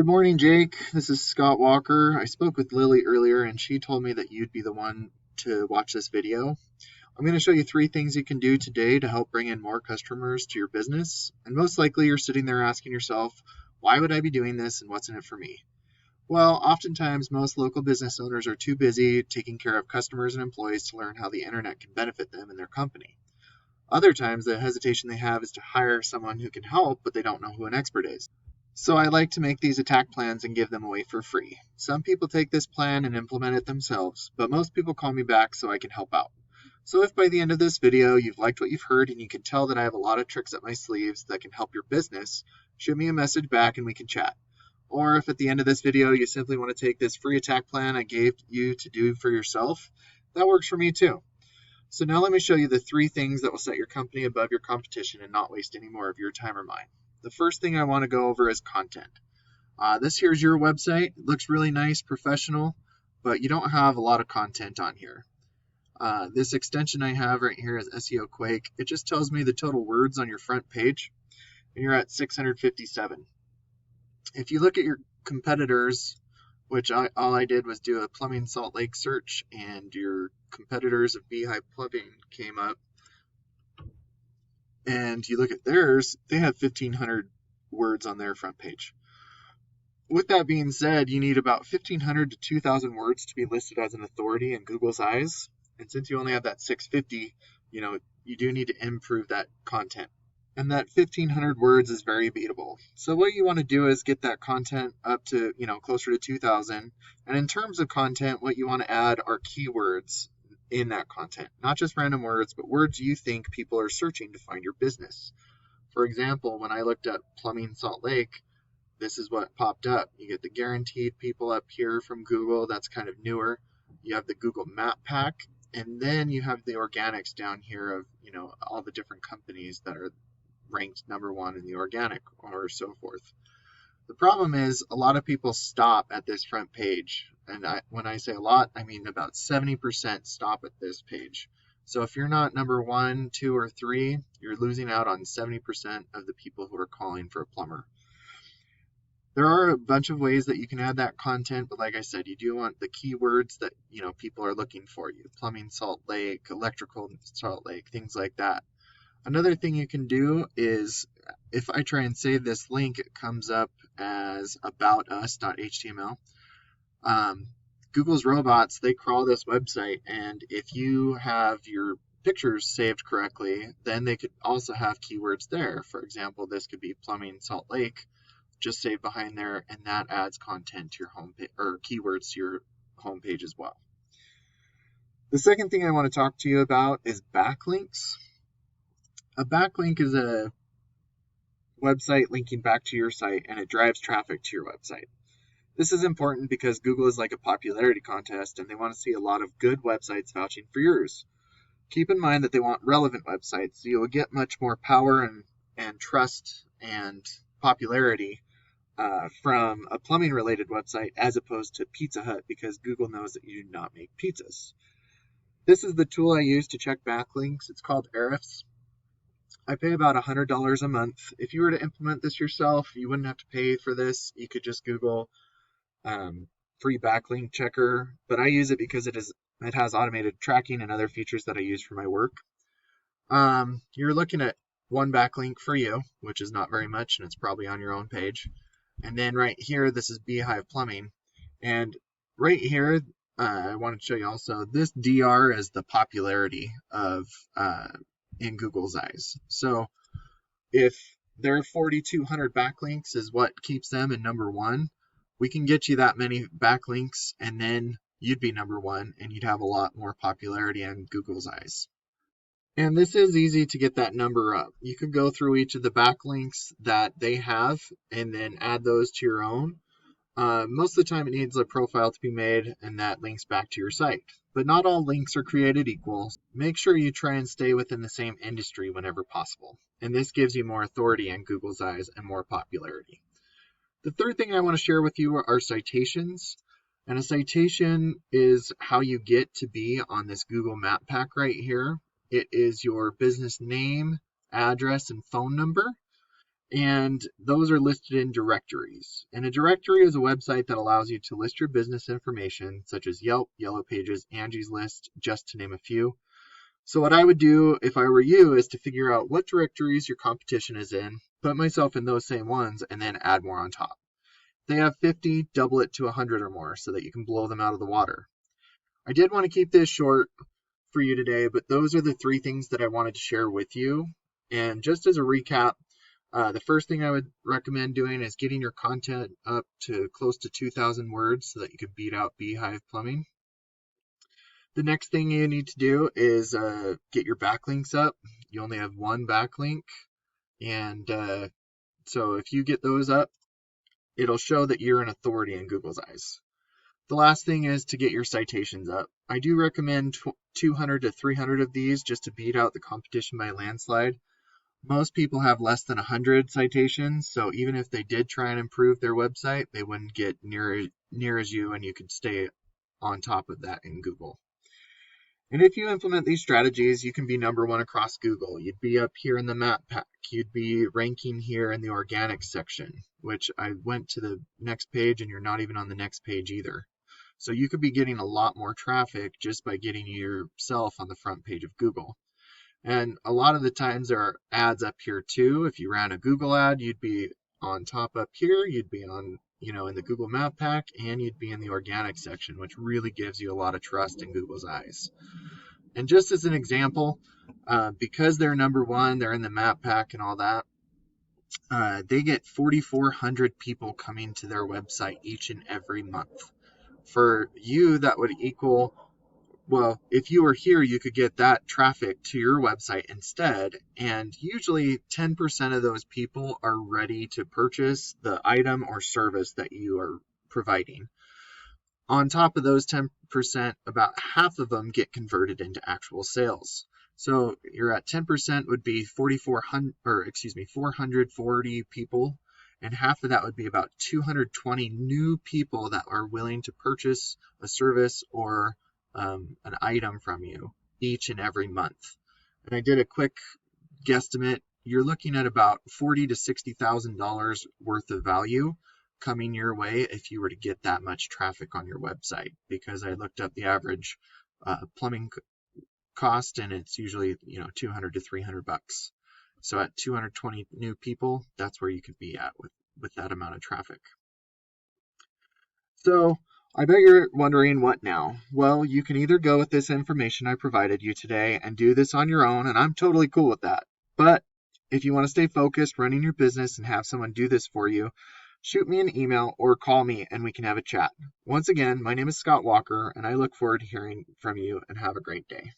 Good morning, Jake. This is Scott Walker. I spoke with Lily earlier and she told me that you'd be the one to watch this video. I'm going to show you 3 things you can do today to help bring in more customers to your business. And most likely you're sitting there asking yourself, why would I be doing this and what's in it for me? Well, oftentimes most local business owners are too busy taking care of customers and employees to learn how the internet can benefit them and their company. Other times the hesitation they have is to hire someone who can help, but they don't know who an expert is. So I like to make these attack plans and give them away for free. Some people take this plan and implement it themselves, but most people call me back so I can help out. So if by the end of this video you've liked what you've heard and you can tell that I have a lot of tricks up my sleeves that can help your business, shoot me a message back and we can chat. Or if at the end of this video you simply want to take this free attack plan I gave you to do for yourself, that works for me too. So now let me show you the 3 things that will set your company above your competition and not waste any more of your time or mine. The first thing I want to go over is content. This here's your website. It looks really nice, professional, but you don't have a lot of content on here. This extension I have right here is SEO Quake. It just tells me the total words on your front page, and you're at 657. If you look at your competitors, which all I did was do a plumbing Salt Lake search, and your competitors of Beehive Plumbing came up, and you look at theirs, they have 1,500 words on their front page. With that being said, you need about 1,500 to 2,000 words to be listed as an authority in Google's eyes. And since you only have that 650, you do need to improve that content. And that 1,500 words is very beatable. So what you want to do is get that content up to, closer to 2,000. And in terms of content, what you want to add are keywords in that content, not just random words, but words you think people are searching to find your business. For example, when I looked up plumbing Salt Lake, this is what popped up. You get the guaranteed people up here from Google. That's kind of newer. You have the Google Map Pack, and then you have the organics down here of, all the different companies that are ranked number 1 in the organic or so forth. The problem is a lot of people stop at this front page. And when I say a lot, I mean about 70% stop at this page. So if you're not number 1, 2, or 3, you're losing out on 70% of the people who are calling for a plumber. There are a bunch of ways that you can add that content, but like I said, you do want the keywords that people are looking for you. Plumbing Salt Lake, electrical Salt Lake, things like that. Another thing you can do is, if I try and save this link, it comes up as aboutus.html. Google's robots, they crawl this website, and if you have your pictures saved correctly, then they could also have keywords there. For example, this could be plumbing Salt Lake, just saved behind there, and that adds content to your homepage, or keywords to your homepage as well. The second thing I want to talk to you about is backlinks. A backlink is a website linking back to your site, and it drives traffic to your website. This is important because Google is like a popularity contest, and they want to see a lot of good websites vouching for yours. Keep in mind that they want relevant websites, so you will get much more power and trust and popularity from a plumbing related website as opposed to Pizza Hut, because Google knows that you do not make pizzas. This is the tool I use to check backlinks. It's called Ahrefs. I pay about $100 a month. If you were to implement this yourself, you wouldn't have to pay for this. You could just Google free backlink checker, but I use it because it has automated tracking and other features that I use for my work. You're looking at 1 backlink for you, which is not very much, and it's probably on your own page. And then right here, this is Beehive Plumbing. And right here, I want to show you also, this DR is the popularity of in Google's eyes. So if their 4,200 backlinks is what keeps them in number 1, we can get you that many backlinks, and then you'd be number 1, and you'd have a lot more popularity in Google's eyes. And this is easy to get that number up. You could go through each of the backlinks that they have and then add those to your own. Most of the time it needs a profile to be made, and that links back to your site. But not all links are created equal. Make sure you try and stay within the same industry whenever possible. And this gives you more authority in Google's eyes and more popularity. The third thing I want to share with you are citations. And a citation is how you get to be on this Google Map Pack right here. It is your business name, address, and phone number. And those are listed in directories. And a directory is a website that allows you to list your business information, such as Yelp, Yellow Pages, Angie's List, just to name a few. So what I would do if I were you is to figure out what directories your competition is in, put myself in those same ones, and then add more on top. If they have 50, double it to 100 or more so that you can blow them out of the water. I did want to keep this short for you today, but those are the three things that I wanted to share with you. And just as a recap, the first thing I would recommend doing is getting your content up to close to 2,000 words so that you can beat out Beehive Plumbing. The next thing you need to do is get your backlinks up. You only have one backlink, and so if you get those up, it'll show that you're an authority in Google's eyes. The last thing is to get your citations up. I do recommend 200 to 300 of these just to beat out the competition by a landslide. Most people have less than 100 citations, so even if they did try and improve their website, they wouldn't get near as you, and you could stay on top of that in Google. And if you implement these strategies, you can be number one across Google. You'd be up here in the map pack. You'd be ranking here in the organic section, which I went to the next page and you're not even on the next page either. So you could be getting a lot more traffic just by getting yourself on the front page of Google. And a lot of the times there are ads up here too. If you ran a Google ad, you'd be on top up here. You'd be on, in the Google Map Pack, and you'd be in the organic section, which really gives you a lot of trust in Google's eyes. And just as an example, because they're number one, they're in the Map Pack and all that, they get 4,400 people coming to their website each and every month. For you, that would equal, well, if you were here, you could get that traffic to your website instead. And usually 10% of those people are ready to purchase the item or service that you are providing. On top of those 10%, about half of them get converted into actual sales. So you're at 10% would be 440 people, and half of that would be about 220 new people that are willing to purchase a service or an item from you each and every month. And I did a quick guesstimate. You're looking at about $40,000 to $60,000 worth of value coming your way if you were to get that much traffic on your website, because I looked up the average plumbing cost, and it's usually 200 to 300 bucks. So at 220 new people, that's where you could be at with that amount of traffic. So I bet you're wondering, what now? Well, you can either go with this information I provided you today and do this on your own, and I'm totally cool with that. But if you want to stay focused running your business and have someone do this for you, shoot me an email or call me and we can have a chat. Once again, my name is Scott Walker, and I look forward to hearing from you, and have a great day.